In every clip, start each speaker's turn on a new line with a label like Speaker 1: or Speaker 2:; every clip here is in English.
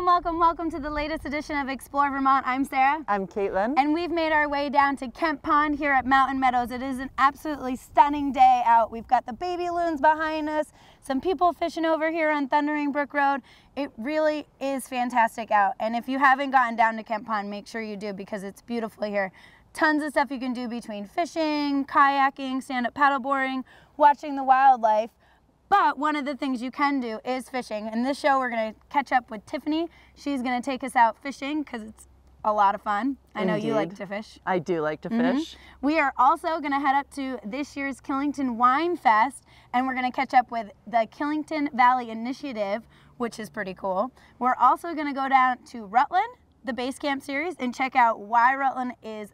Speaker 1: Welcome to the latest edition of Explore Vermont. I'm Sarah.
Speaker 2: I'm Caitlin.
Speaker 1: And we've made our way down to Kemp Pond here at Mountain Meadows. It is an absolutely stunning day out. We've got the baby loons behind us, some people fishing over here on Thundering Brook Road. It really is fantastic out. And if you haven't gotten down to Kemp Pond, make sure you do because it's beautiful here. Tons of stuff you can do between fishing, kayaking, stand-up paddleboarding, watching the wildlife. But one of the things you can do is fishing. In this show, we're going to catch up with Tiffany. She's going to take us out fishing because it's a lot of fun. I know you like to fish.
Speaker 2: I do like to fish.
Speaker 1: We are also going to head up to this year's Killington Wine Fest, and we're going to catch up with the Killington Valley Initiative, which is pretty cool. We're also going to go down to Rutland, the Base Camp series, and check out why Rutland is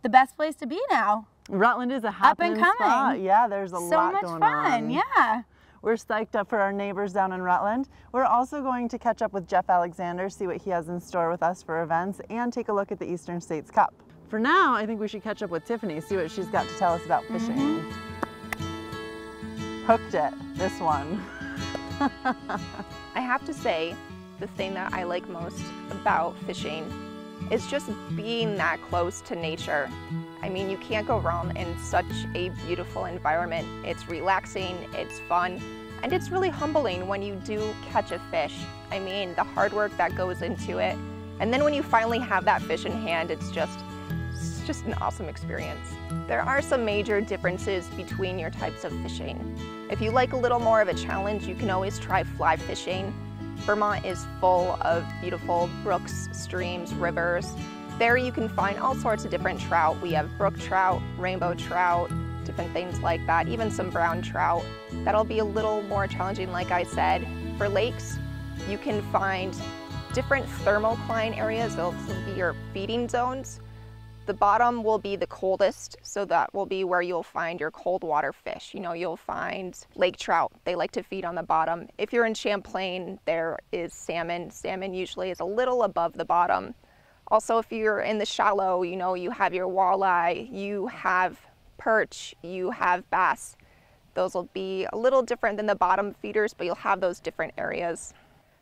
Speaker 1: the best place to be now.
Speaker 2: Rutland is a happening spot. Yeah, there's a lot going on.
Speaker 1: So much fun, yeah.
Speaker 2: We're psyched up for our neighbors down in Rutland. We're also going to catch up with Jeff Alexander, see what he has in store with us for events, and take a look at the Eastern States Cup. For now, I think we should catch up with Tiffany, see what she's got to tell us about fishing. Hooked it, this one.
Speaker 3: I have to say, the thing that I like most about fishing is just being that close to nature. I mean, you can't go wrong in such a beautiful environment. It's relaxing, it's fun, and it's really humbling when you do catch a fish. I mean, the hard work that goes into it. And then when you finally have that fish in hand, it's just an awesome experience. There are some major differences between your types of fishing. If you like a little more of a challenge, you can always try fly fishing. Vermont is full of beautiful brooks, streams, rivers. There you can find all sorts of different trout. We have brook trout, rainbow trout, different things like that, even some brown trout. That'll be a little more challenging, like I said. For lakes, you can find different thermocline areas. They'll be your feeding zones. The bottom will be the coldest, so that will be where you'll find your cold water fish. You know, you'll find lake trout. They like to feed on the bottom. If you're in Champlain, there is salmon. Salmon usually is a little above the bottom. Also, if you're in the shallow, you know, you have your walleye, you have perch, you have bass. Those will be a little different than the bottom feeders, but you'll have those different areas.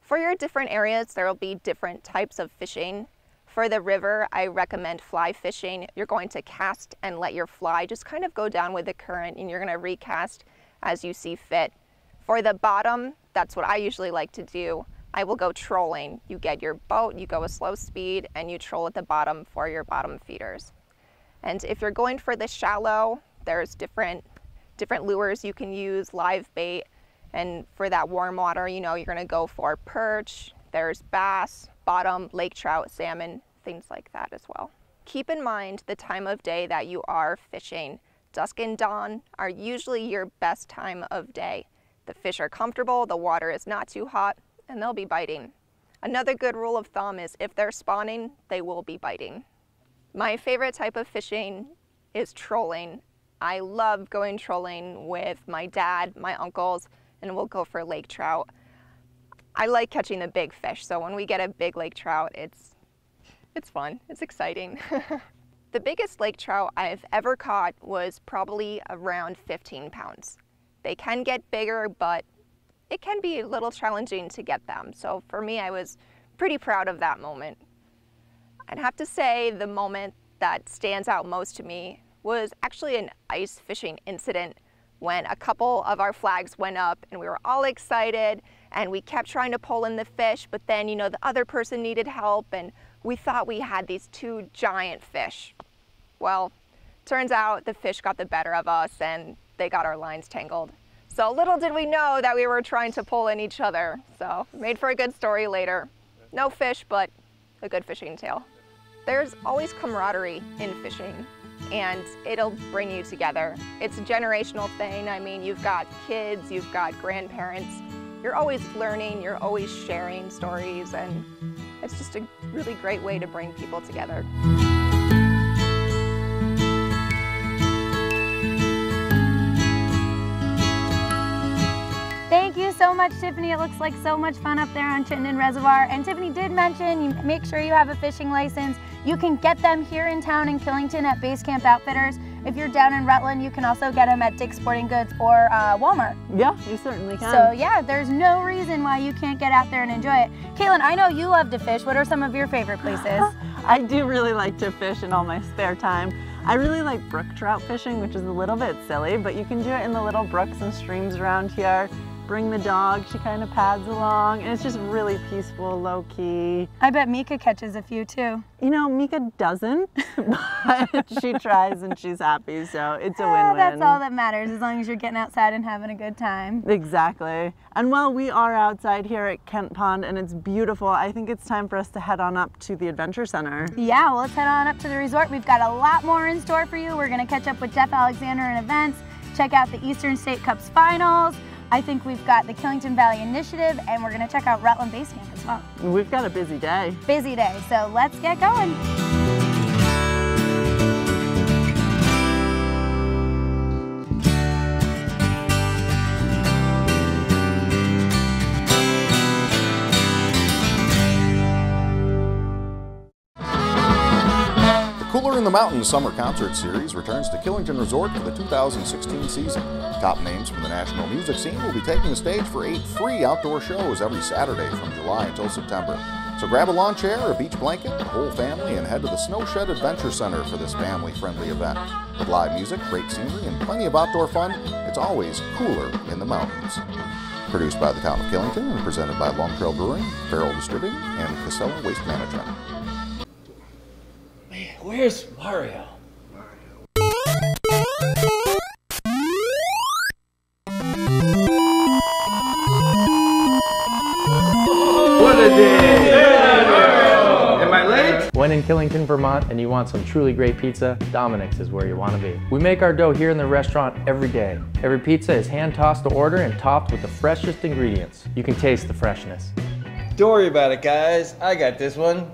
Speaker 3: For your different areas, there will be different types of fishing. For the river, I recommend fly fishing. You're going to cast and let your fly just kind of go down with the current, and you're going to recast as you see fit. For the bottom, that's what I usually like to do. I will go trolling. You get your boat, you go a slow speed, and you troll at the bottom for your bottom feeders. And if you're going for the shallow, there's different lures you can use, live bait. And for that warm water, you know, you're gonna go for perch, there's bass, bottom, lake trout, salmon, things like that as well. Keep in mind the time of day that you are fishing. Dusk and dawn are usually your best time of day. The fish are comfortable, the water is not too hot, and they'll be biting. Another good rule of thumb is if they're spawning, they will be biting. My favorite type of fishing is trolling. I love going trolling with my dad, my uncles, and we'll go for lake trout. I like catching the big fish, so when we get a big lake trout, it's fun, it's exciting. The biggest lake trout I've ever caught was probably around 15 pounds. They can get bigger, but it can be a little challenging to get them. So for me, I was pretty proud of that moment. I'd have to say the moment that stands out most to me was actually an ice fishing incident when a couple of our flags went up and we were all excited and we kept trying to pull in the fish, but then, you know, the other person needed help and we thought we had these two giant fish. Well, turns out the fish got the better of us and they got our lines tangled. So little did we know that we were trying to pull in each other. So made for a good story later. No fish, but a good fishing tale. There's always camaraderie in fishing and it'll bring you together. It's a generational thing. I mean, you've got kids, you've got grandparents. You're always learning, you're always sharing stories, and it's just a really great way to bring people together.
Speaker 1: Thank you so much, Tiffany. It looks like so much fun up there on Chittenden Reservoir. And Tiffany did mention you make sure you have a fishing license. You can get them here in town in Killington at Base Camp Outfitters. if you're down in Rutland, you can also get them at Dick's Sporting Goods or Walmart.
Speaker 2: Yeah, you certainly can.
Speaker 1: So yeah, there's no reason why you can't get out there and enjoy it. Caitlin, I know you love to fish. What are some of your favorite places?
Speaker 2: I do really like to fish in all my spare time. I really like brook trout fishing, which is a little bit silly, but you can do it in the little brooks and streams around here. Bring the dog, she kind of pads along, and it's just really peaceful, low-key.
Speaker 1: I bet Mika catches a few too.
Speaker 2: You know, Mika doesn't, but she tries and she's happy, so it's a win-win.
Speaker 1: That's all that matters, as long as you're getting outside and having a good time.
Speaker 2: Exactly. And while we are outside here at Kent Pond and it's beautiful, I think it's time for us to head on up to the Adventure Center.
Speaker 1: Yeah, well, let's head on up to the resort. We've got a lot more in store for you. We're gonna catch up with Jeff Alexander in events, check out the Eastern State Cups finals. I think we've got the Killington Valley Initiative, and we're gonna check out Rutland Base Camp as well.
Speaker 2: We've got a busy day.
Speaker 1: Busy day, so let's get going.
Speaker 4: Cooler in the Mountains Summer Concert Series returns to Killington Resort for the 2016 season. Top names from the national music scene will be taking the stage for 8 free outdoor shows every Saturday from July until September. So grab a lawn chair, a beach blanket, the whole family, and head to the Snow Shed Adventure Center for this family-friendly event. With live music, great scenery, and plenty of outdoor fun, it's always cooler in the mountains. Produced by the town of Killington and presented by Long Trail Brewing, Farrell Distributing, and Casella Waste Management.
Speaker 5: Where's Mario?
Speaker 6: What a day! Am I late?
Speaker 5: When in Killington, Vermont, and you want some truly great pizza, Dominic's is where you want to be. We make our dough here in the restaurant every day. Every pizza is hand-tossed to order and topped with the freshest ingredients. You can taste the freshness.
Speaker 6: Don't worry about it, guys. I got this one.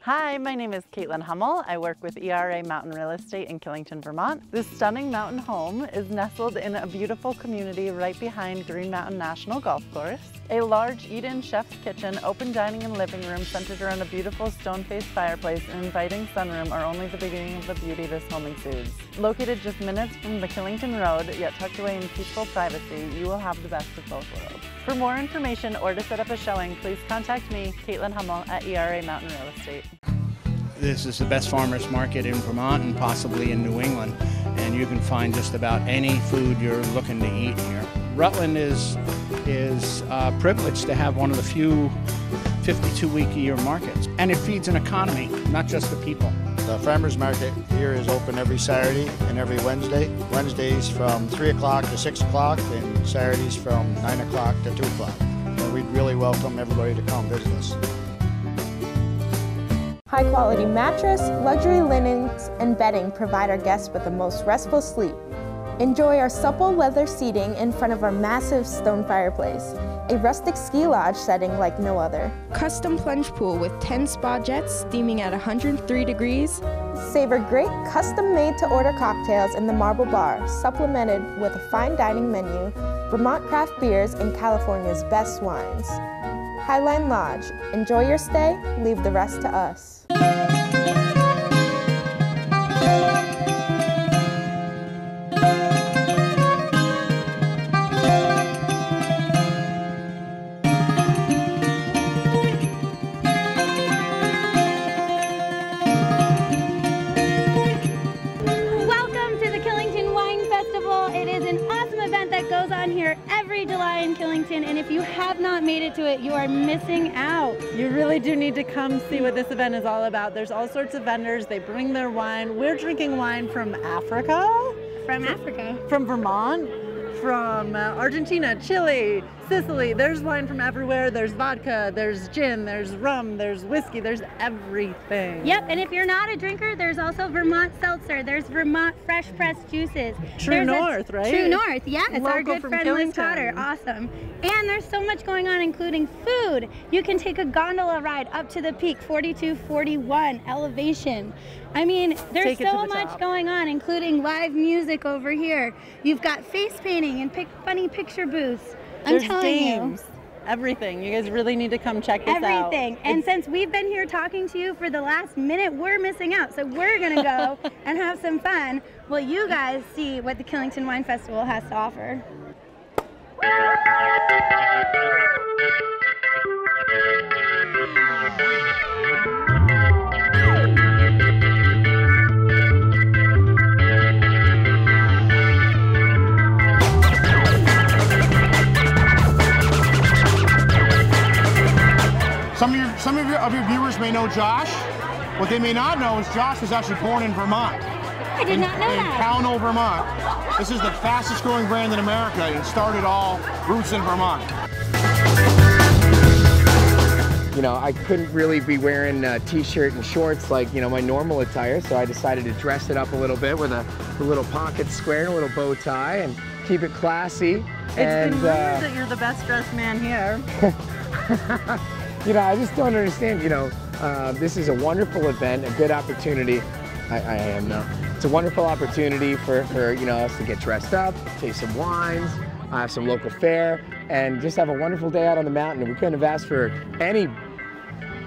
Speaker 2: Hi, my name is Caitlin Hummel. I work with ERA Mountain Real Estate in Killington, Vermont. This stunning mountain home is nestled in a beautiful community right behind Green Mountain National Golf Course. A large eat-in chef's kitchen, open dining and living room centered around a beautiful stone-faced fireplace and inviting sunroom are only the beginning of the beauty this home exudes. Located just minutes from the Killington Road, yet tucked away in peaceful privacy, you will have the best of both worlds. For more information or to set up a showing, please contact me, Caitlin Hummel, at ERA Mountain Real Estate.
Speaker 7: This is the best farmers market in Vermont and possibly in New England, and you can find just about any food you're looking to eat here. Rutland is privileged to have one of the few 52-week-a-year markets, and it feeds an economy, not just the people.
Speaker 8: The farmers market here is open every Saturday and every Wednesday. Wednesdays from 3 o'clock to 6 o'clock and Saturdays from 9 o'clock to 2 o'clock. And we'd really welcome everybody to come visit us.
Speaker 9: High-quality mattress, luxury linens, and bedding provide our guests with the most restful sleep. Enjoy our supple leather seating in front of our massive stone fireplace, a rustic ski lodge setting like no other. Custom plunge pool with 10 spa jets steaming at 103 degrees. Savor great custom-made to-order cocktails in the Marble Bar, supplemented with a fine dining menu, Vermont craft beers, and California's best wines. Highline Lodge. Enjoy your stay, leave the rest to us.
Speaker 1: Welcome to the Killington Wine Festival. It is an awesome event that goes on here every July in Killington, and if you have not made it to it, you are missing out.
Speaker 2: You really do need to come see what this event is all about. There's all sorts of vendors. They bring their wine. We're drinking wine from Africa.
Speaker 1: From Africa.
Speaker 2: From Vermont. From Argentina, Chile, Sicily. There's wine from everywhere. There's vodka, there's gin, there's rum, there's whiskey, there's everything.
Speaker 1: Yep, and if you're not a drinker, there's also Vermont seltzer. There's Vermont fresh pressed juices.
Speaker 2: True North, right?
Speaker 1: True North, yes. Our
Speaker 2: Local
Speaker 1: good
Speaker 2: from
Speaker 1: friend Liz
Speaker 2: Killington.
Speaker 1: Potter, awesome. And there's so much going on, including food. You can take a gondola ride up to the peak, 4241 elevation. I mean, there's
Speaker 2: Take it to
Speaker 1: so
Speaker 2: the
Speaker 1: much
Speaker 2: top.
Speaker 1: going on, including live music over here. You've got face painting and funny picture booths. I'm
Speaker 2: There's
Speaker 1: telling
Speaker 2: games.
Speaker 1: you.
Speaker 2: everything. You guys really need to come check this out.
Speaker 1: Everything. And since we've been here talking to you for the last minute, we're missing out. So we're gonna go and have some fun while you guys see what the Killington Wine Festival has to offer.
Speaker 10: Some of your viewers may know Josh. What they may not know is Josh was actually born in Vermont.
Speaker 1: I did not know that.
Speaker 10: In Pownell, Vermont. This is the fastest growing brand in America and started all roots in Vermont.
Speaker 11: You know, I couldn't really be wearing a t-shirt and shorts like, you know, my normal attire, so I decided to dress it up a little bit with a little pocket square and a little bow tie and keep it classy.
Speaker 2: It's been rumored that you're the best dressed man here.
Speaker 11: You know, I just don't understand, you know, this is a wonderful event, a good opportunity. I am now. It's a wonderful opportunity for you know, us to get dressed up, taste some wines, have some local fare, and just have a wonderful day out on the mountain. And we couldn't have asked for any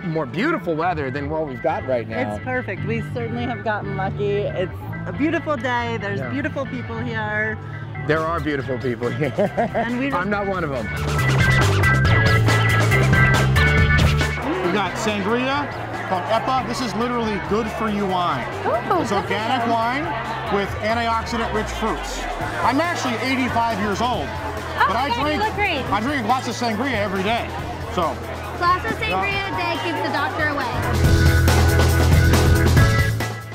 Speaker 11: more beautiful weather than what we've got right now.
Speaker 2: It's perfect. We certainly have gotten lucky. It's a beautiful day. There's beautiful people here.
Speaker 11: There are beautiful people here. And I'm not one of them.
Speaker 10: We got sangria called EPA. This is literally good for you wine.
Speaker 1: Ooh,
Speaker 10: it's organic wine with antioxidant-rich fruits. I'm actually 85 years old, but I drink lots of sangria every day. So
Speaker 1: glass of sangria a day keeps the doctor away.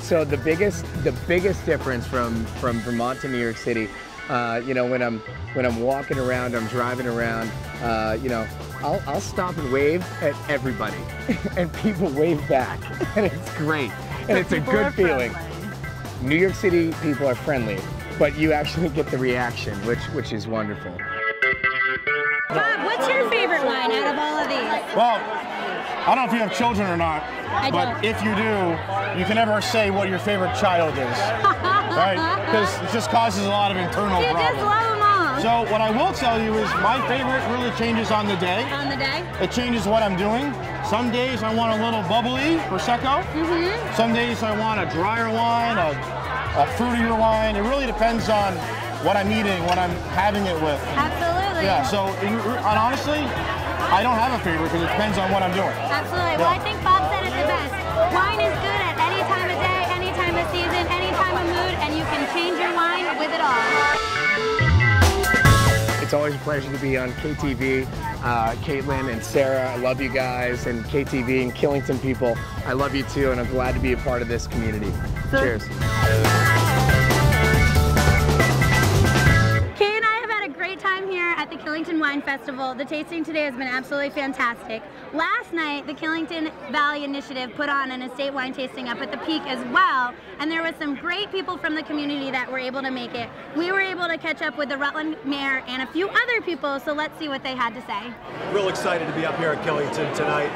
Speaker 11: So the biggest difference from Vermont to New York City, you know, when I'm walking around, I'm driving around, you know, I'll stop and wave at everybody, and people wave back, and it's great, and it's a good feeling. New York City people are friendly, but you actually get the reaction, which is wonderful.
Speaker 1: Bob, what's your favorite wine out of all of these?
Speaker 10: Well, I don't know if you have children or not, but if you do, you can never say what your favorite child is, right? Because it just causes a lot of internal problems.
Speaker 1: You just love them all.
Speaker 10: So what I will tell you is my favorite really changes on the day.
Speaker 1: On the day?
Speaker 10: It changes what I'm doing. Some days I want a little bubbly, Prosecco. Some days I want a drier wine, a fruitier wine. It really depends on what I'm eating, what I'm having it with.
Speaker 1: Absolutely.
Speaker 10: Yeah, so and honestly, I don't have a favorite because it depends on what I'm doing.
Speaker 1: Absolutely. Well, I think Bob said it the best. Wine is good at any time of day, any time of season, any time of mood, and you can change your wine with it all.
Speaker 11: It's always a pleasure to be on KTV. Caitlin and Sarah, I love you guys, and KTV and Killington people, I love you too, and I'm glad to be a part of this community. Cheers.
Speaker 1: At the Killington Wine Festival. The tasting today has been absolutely fantastic. Last night, the Killington Valley Initiative put on an estate wine tasting up at the Peak as well, and there was some great people from the community that were able to make it. We were able to catch up with the Rutland mayor and a few other people, so let's see what they had to say.
Speaker 12: Real excited to be up here at Killington tonight.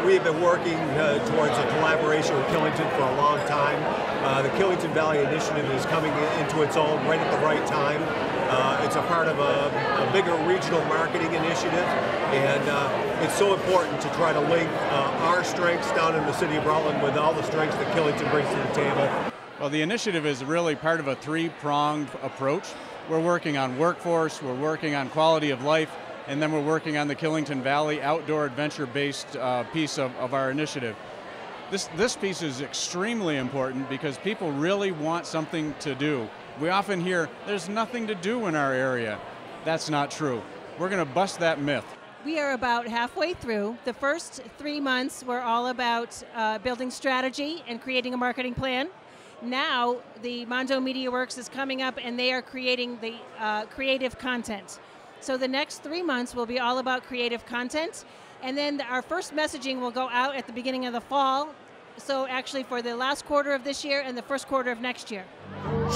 Speaker 12: We have been working towards a collaboration with Killington for a long time. The Killington Valley Initiative is coming into its own right at the right time. It's a part of a bigger regional marketing initiative, and it's so important to try to link our strengths down in the city of Rutland with all the strengths that Killington brings to the table.
Speaker 7: Well, the initiative is really part of a three-pronged approach. We're working on workforce, we're working on quality of life, and then we're working on the Killington Valley outdoor adventure-based piece of our initiative. This piece is extremely important because people really want something to do. We often hear, there's nothing to do in our area. That's not true. We're going to bust that myth.
Speaker 13: We are about halfway through. The first 3 months were all about building strategy and creating a marketing plan. Now, the Mondo Media Works is coming up and they are creating the creative content. So the next 3 months will be all about creative content. And then our first messaging will go out at the beginning of the fall. So actually for the last quarter of this year and the first quarter of next year.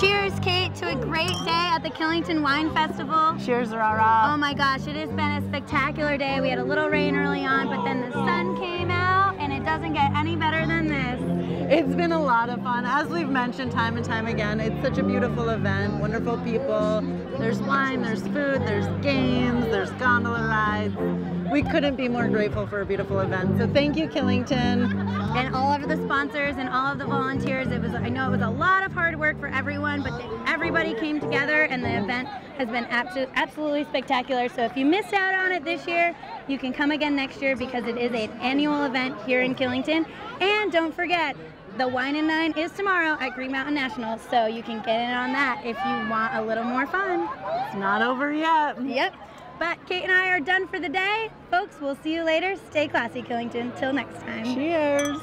Speaker 1: Cheers, Kate, to a great day at the Killington Wine Festival.
Speaker 2: Cheers, rah-rah.
Speaker 1: Oh my gosh, it has been a spectacular day. We had a little rain early on, but then the sun came out, and it doesn't get any better than this.
Speaker 2: It's been a lot of fun. As we've mentioned time and time again, it's such a beautiful event, wonderful people. There's wine, there's food, there's games, there's gondola rides. We couldn't be more grateful for a beautiful event. So thank you, Killington.
Speaker 1: And all of the sponsors and all of the volunteers. I know it was a lot of hard work for everyone, but everybody came together and the event has been absolutely spectacular. So if you missed out on it this year, you can come again next year because it is an annual event here in Killington. And don't forget, the Wine and Dine is tomorrow at Green Mountain National, so you can get in on that if you want a little more fun.
Speaker 2: It's not over yet.
Speaker 1: Yep. But Kate and I are done for the day. Folks, we'll see you later. Stay classy, Killington. Till next time.
Speaker 2: Cheers.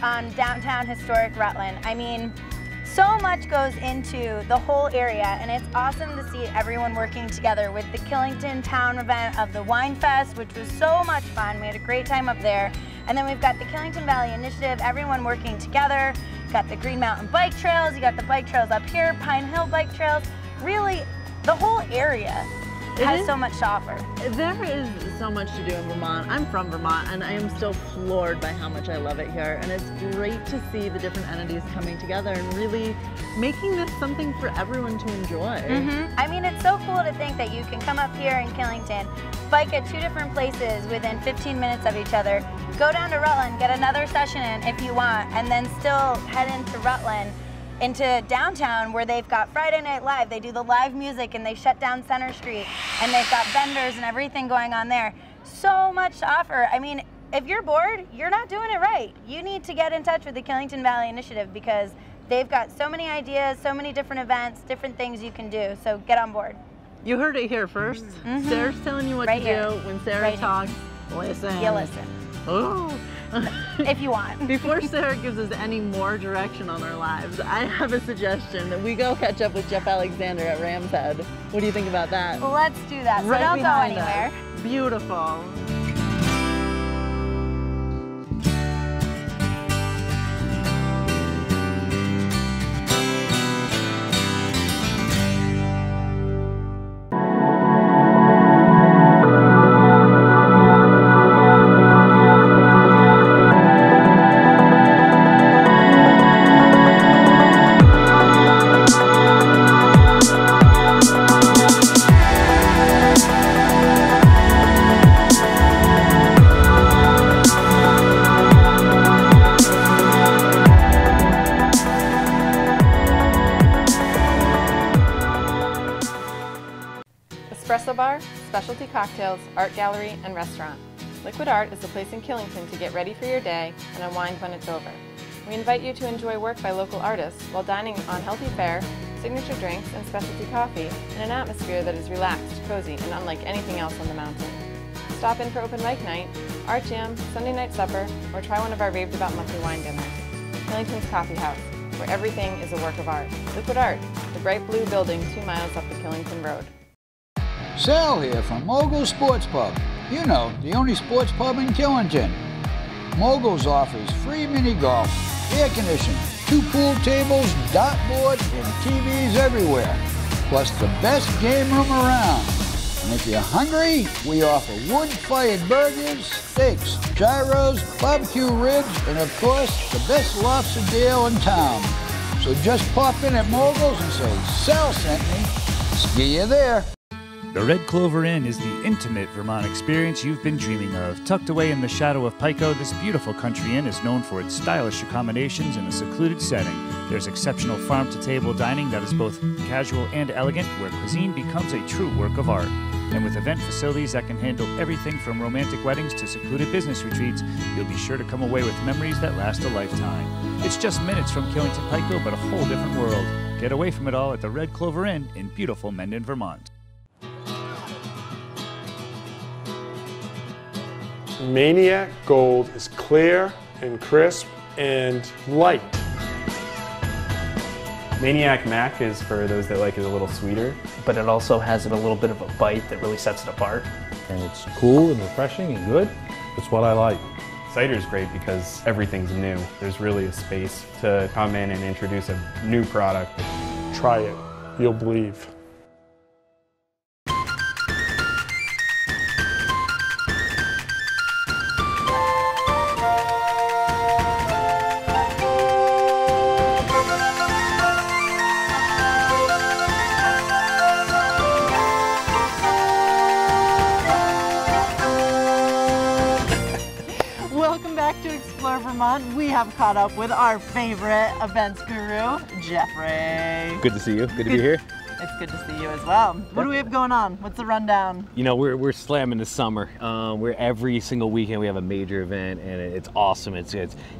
Speaker 1: on downtown historic Rutland. I mean, so much goes into the whole area, and it's awesome to see everyone working together with the Killington town event of the Wine Fest, which was so much fun. We had a great time up there. And then we've got the Killington Valley Initiative, everyone working together. Got the Green Mountain bike trails, you got the bike trails up here, Pine Hill bike trails. Really, the whole area has so much to offer.
Speaker 2: There is so much to do in Vermont. I'm from Vermont, and I am still floored by how much I love it here. And it's great to see the different entities coming together and really making this something for everyone to enjoy.
Speaker 1: I mean, it's so cool to think that you can come up here in Killington, bike at 2 different places within 15 minutes of each other, go down to Rutland, get another session in if you want, and then still head into Rutland, into downtown where they've got Friday Night Live. They do the live music and they shut down Center Street, and they've got vendors and everything going on there. so much to offer. I mean, if you're bored, you're not doing it right. You need to get in touch with the Killington Valley Initiative because they've got so many ideas, so many different events, different things you can do. So get on board.
Speaker 2: You heard it here first. Sarah's telling you what to do. When Sarah talks, listen.
Speaker 1: You listen.
Speaker 2: Oh.
Speaker 1: If you want.
Speaker 2: Before Sarah gives us any more direction on our lives, I have a suggestion that we go catch up with Jeff Alexander at Ram's Head. What do you think about that?
Speaker 1: Let's do that.
Speaker 2: Right,
Speaker 1: so don't go anywhere.
Speaker 2: Beautiful.
Speaker 14: Espresso bar, specialty cocktails, art gallery, and restaurant. Liquid Art is the place in Killington to get ready for your day and unwind when it's over. We invite you to enjoy work by local artists while dining on healthy fare, signature drinks, and specialty coffee in an atmosphere that is relaxed, cozy, and unlike anything else on the mountain. Stop in for open mic night, art jam, Sunday night supper, or try one of our raved about monthly wine dinners. Killington's Coffee House, where everything is a work of art. Liquid Art, the bright blue building 2 miles up the Killington Road.
Speaker 15: Sal here from Mogul Sports Pub. You know, the only sports pub in Killington. Mogul's offers free mini golf, air conditioning, 2 pool tables, dartboard, and TVs everywhere. Plus the best game room around. And if you're hungry, we offer wood-fired burgers, steaks, gyros, barbecue ribs, and of course, the best lobster deal in town. So just pop in at Mogul's and say, Sal sent me. See you there.
Speaker 16: The Red Clover Inn is the intimate Vermont experience you've been dreaming of. Tucked away in the shadow of Pico, this beautiful country inn is known for its stylish accommodations in a secluded setting. There's exceptional farm-to-table dining that is both casual and elegant, where cuisine becomes a true work of art. And with event facilities that can handle everything from romantic weddings to secluded business retreats, you'll be sure to come away with memories that last a lifetime. It's just minutes from Killington Pico, but a whole different world. Get away from it all at the Red Clover Inn in beautiful Mendon, Vermont.
Speaker 17: Maniac Gold is clear and crisp and light.
Speaker 18: Maniac Mac is for those that like it a little sweeter, but it also has a little bit of a bite that really sets it apart.
Speaker 19: And it's cool and refreshing and good. That's what I like.
Speaker 18: Cider's great because everything's new. There's really a space to come in and introduce a new product.
Speaker 17: Try it. You'll believe.
Speaker 2: Vermont, we have caught up with our favorite events guru, Jeffrey.
Speaker 20: Good to see you. Good to be here.
Speaker 2: It's good to see you as well. What do we have going on? What's the rundown?
Speaker 20: You know, we're slamming the summer. We're every single weekend we have a major event, and it's awesome. It's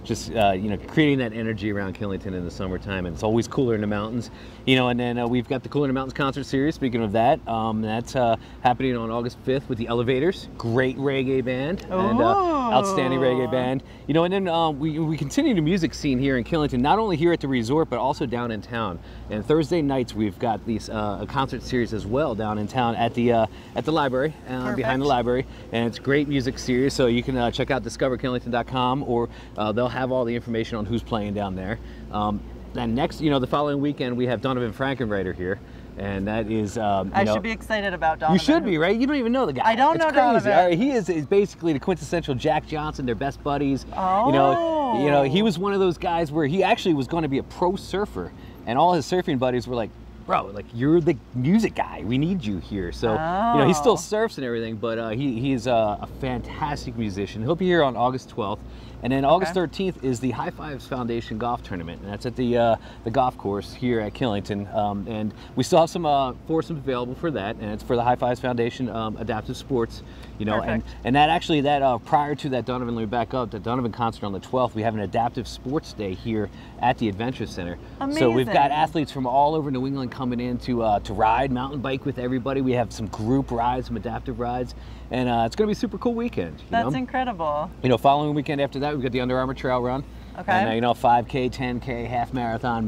Speaker 20: just you know, creating that energy around Killington in the summertime, and it's always cooler in the mountains. You know, and then we've got the Cooler in the Mountains concert series. Speaking of that, that's happening on August 5th with the Elevators. Great reggae band and outstanding reggae band. You know, and then we continue the music scene here in Killington, not only here at the resort but also down in town. And Thursday nights we've got these a concert series as well down in town at the library, behind the library, and it's a great music series. So you can check out discoverkillington.com, or they'll have all the information on who's playing down there. And next, you know, the following weekend we have Donovan Frankenreiter here, and that is
Speaker 2: I should be excited about Donovan.
Speaker 20: You should be, right? You don't even know the guy.
Speaker 2: I don't know Donovan.
Speaker 20: All right, he is basically the quintessential Jack Johnson, their best buddies.
Speaker 2: Oh.
Speaker 20: You know, he was one of those guys where he actually was going to be a pro surfer, and all his surfing buddies were like, bro, like you're the music guy. We need you here. So, you know, he still surfs and everything, but he's a fantastic musician. He'll be here on August 12th. And then August 13th is the High Fives Foundation Golf Tournament, and that's at the golf course here at Killington. And we still have some foursomes available for that, and it's for the High Fives Foundation Adaptive Sports. You know, and that actually prior to that Donovan, let me back up, the Donovan concert on the 12th, we have an adaptive sports day here at the Adventure Center.
Speaker 2: Amazing.
Speaker 20: So we've got athletes from all over New England coming in to ride mountain bike with everybody. We have some group rides, some adaptive rides, and it's going to be a super cool weekend.
Speaker 2: That's incredible.
Speaker 20: You know, following weekend after that, we've got the Under Armour Trail Run.
Speaker 2: Okay.
Speaker 20: And, you know, 5K, 10K, half marathon,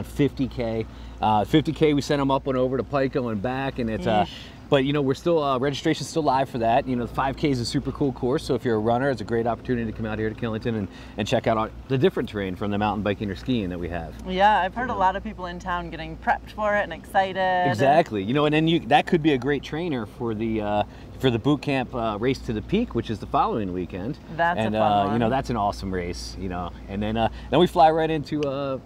Speaker 20: 50K. 50K, we sent them up and over to Pico and back, and it's but you know, we're still registration's still live for that. You know, the 5K is a super cool course, so if you're a runner, it's a great opportunity to come out here to Killington and check out the different terrain from the mountain biking or skiing that we have.
Speaker 2: Yeah, I've heard a lot of people in town getting prepped for it and excited.
Speaker 20: Exactly. You know, and then that could be a great trainer for the boot camp race to the peak, which is the following weekend.
Speaker 2: That's
Speaker 20: a fun one. You know, that's an awesome race. You know, and then we fly right into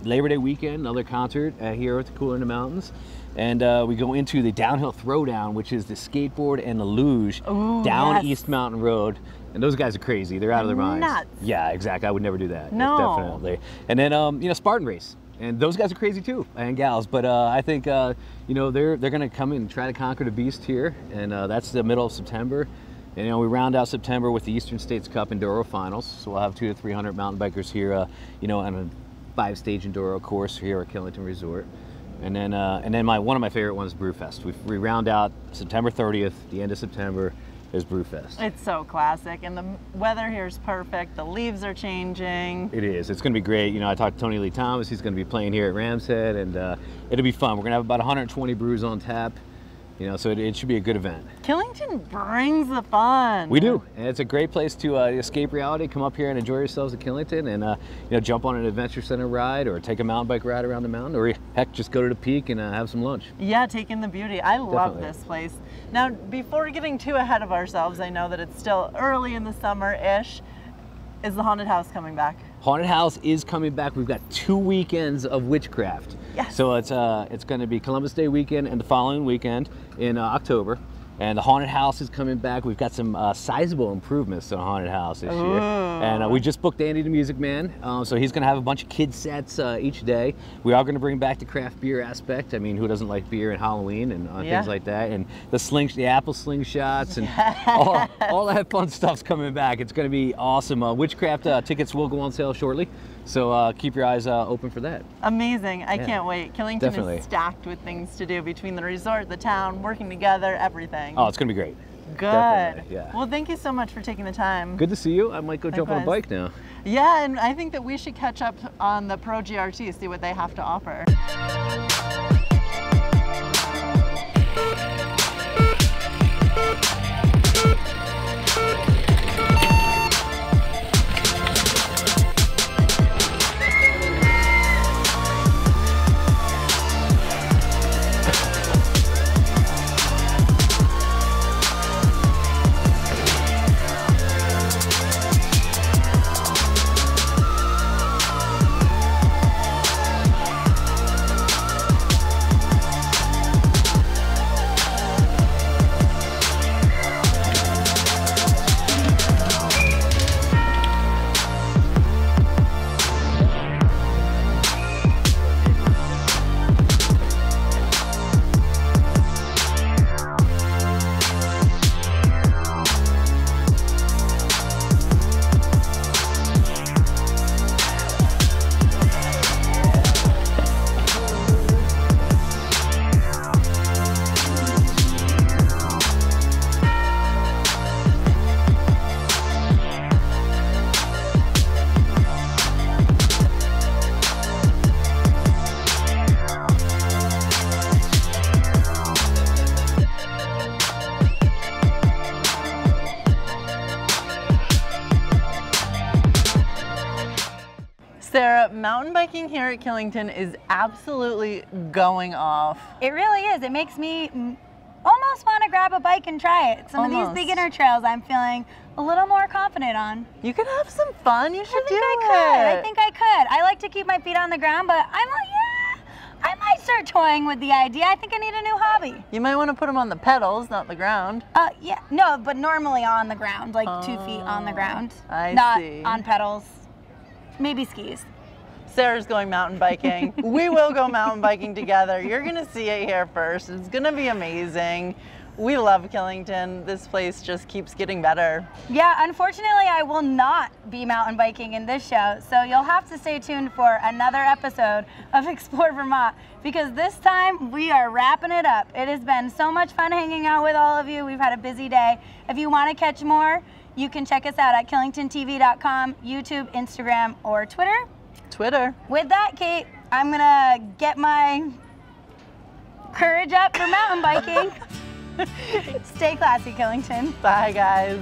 Speaker 20: Labor Day weekend, another concert here at the Cooler in the Mountains. And we go into the Downhill Throwdown, which is the skateboard and the luge down East Mountain Road. And those guys are crazy. They're out of their minds.
Speaker 2: Nuts.
Speaker 20: Yeah, exactly. I would never do that.
Speaker 2: No.
Speaker 20: Definitely. And then, you know, Spartan Race. And those guys are crazy too, and gals. But I think, you know, they're going to come in and try to conquer the beast here. And that's the middle of September. And, you know, we round out September with the Eastern States Cup Enduro Finals. So we'll have 200 to 300 mountain bikers here, you know, on a 5-stage Enduro course here at Killington Resort. And then one of my favorite ones is Brewfest. We round out September 30th, the end of September is Brewfest.
Speaker 2: It's so classic, and the weather here is perfect. The leaves are changing.
Speaker 20: It is. It's going to be great. You know, I talked to Tony Lee Thomas. He's going to be playing here at Ram's Head, and it'll be fun. We're going to have about 120 brews on tap. You know, so it should be a good event.
Speaker 2: Killington brings the fun.
Speaker 20: We do, and it's a great place to escape reality. Come up here and enjoy yourselves at Killington, and you know, jump on an Adventure Center ride, or take a mountain bike ride around the mountain, or heck, just go to the peak and have some lunch.
Speaker 2: Yeah, take in the beauty. I love
Speaker 20: Definitely.
Speaker 2: this place. Now, before getting too ahead of ourselves, I know that it's still early in the summer-ish. Is the haunted house coming back?
Speaker 20: Haunted house is coming back. We've got 2 weekends of witchcraft.
Speaker 2: Yes.
Speaker 20: So it's going to be Columbus Day weekend and the following weekend in October. And the haunted house is coming back. We've got some sizable improvements to the haunted house this year. And we just booked Andy the Music Man. So he's going to have a bunch of kid sets each day. We are going to bring back the craft beer aspect. I mean, who doesn't like beer and Halloween and things like that? And the apple slingshots and all that fun stuff's coming back. It's going to be awesome. Witchcraft tickets will go on sale shortly. So keep your eyes open for that.
Speaker 2: Amazing. I can't wait. Killington is stacked with things to do between the resort, the town, working together, everything.
Speaker 20: Oh, it's going to be great.
Speaker 2: Good.
Speaker 20: Definitely, yeah.
Speaker 2: Well, thank you so much for taking the time.
Speaker 20: Good to see you. I might go jump on a bike now.
Speaker 2: Yeah, and I think that we should catch up on the Pro GRT, see what they have to offer. Sarah, mountain biking here at Killington is absolutely going off.
Speaker 1: It really is. It makes me almost want to grab a bike and try it. Some of these beginner trails I'm feeling a little more confident on.
Speaker 2: You could have some fun. You should do it.
Speaker 1: I think I could. I like to keep my feet on the ground, but I might start toying with the idea. I think I need a new hobby.
Speaker 2: You might want to put them on the pedals, not the ground.
Speaker 1: Yeah, no, but normally on the ground, like 2 feet on the ground.
Speaker 2: I see.
Speaker 1: Not on pedals. Maybe skis.
Speaker 2: Sarah's going mountain biking. We will go mountain biking together. You're gonna see it here first. It's gonna be amazing. We love Killington. This place just keeps getting better.
Speaker 1: Yeah, unfortunately I will not be mountain biking in this show, so you'll have to stay tuned for another episode of Explore Vermont, because this time we are wrapping it up. It has been so much fun hanging out with all of you. We've had a busy day. If you want to catch more, you can check us out at killingtontv.com, YouTube, Instagram, or Twitter. With that, Kate, I'm gonna get my courage up for mountain biking. Stay classy, Killington.
Speaker 2: Bye, guys.